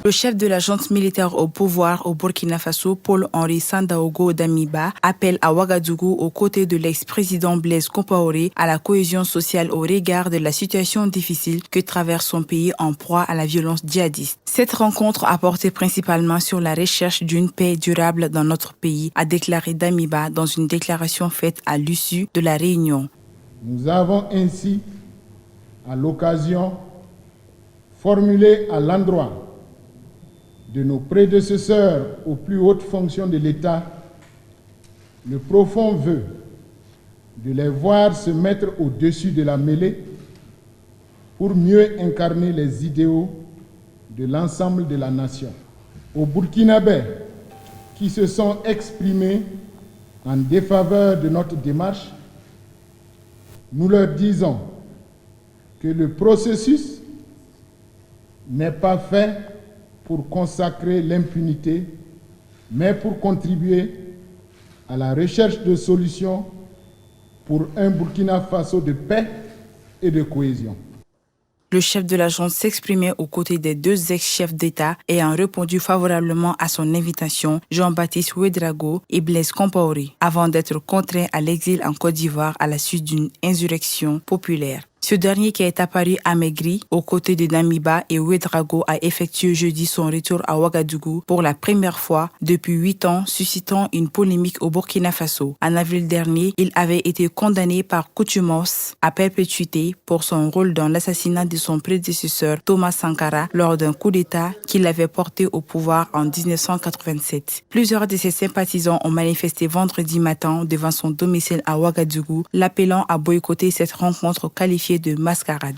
Le chef de la junte militaire au pouvoir au Burkina Faso, Paul-Henri Sandaogo Damiba, appelle à Ouagadougou aux côtés de l'ex-président Blaise Compaoré à la cohésion sociale au regard de la situation difficile que traverse son pays en proie à la violence djihadiste. Cette rencontre a porté principalement sur la recherche d'une paix durable dans notre pays, a déclaré Damiba dans une déclaration faite à l'issue de la réunion. Nous avons ainsi, à l'occasion, formulé à l'endroit de nos prédécesseurs aux plus hautes fonctions de l'État le profond vœu de les voir se mettre au-dessus de la mêlée pour mieux incarner les idéaux de l'ensemble de la nation. Aux Burkinabés qui se sont exprimés en défaveur de notre démarche, nous leur disons que le processus n'est pas fait pour consacrer l'impunité, mais pour contribuer à la recherche de solutions pour un Burkina Faso de paix et de cohésion. Le chef de la junte s'exprimait aux côtés des deux ex-chefs d'État ayant répondu favorablement à son invitation, Jean-Baptiste Ouédraogo et Blaise Compaoré, avant d'être contraint à l'exil en Côte d'Ivoire à la suite d'une insurrection populaire. Ce dernier, qui est apparu amaigri aux côtés de Damiba et Ouédraogo, a effectué jeudi son retour à Ouagadougou pour la première fois depuis 8 ans, suscitant une polémique au Burkina Faso. En avril dernier, il avait été condamné par contumace à perpétuité pour son rôle dans l'assassinat de son prédécesseur Thomas Sankara lors d'un coup d'État qu'il avait porté au pouvoir en 1987. Plusieurs de ses sympathisants ont manifesté vendredi matin devant son domicile à Ouagadougou, l'appelant à boycotter cette rencontre qualifiée de mascarade.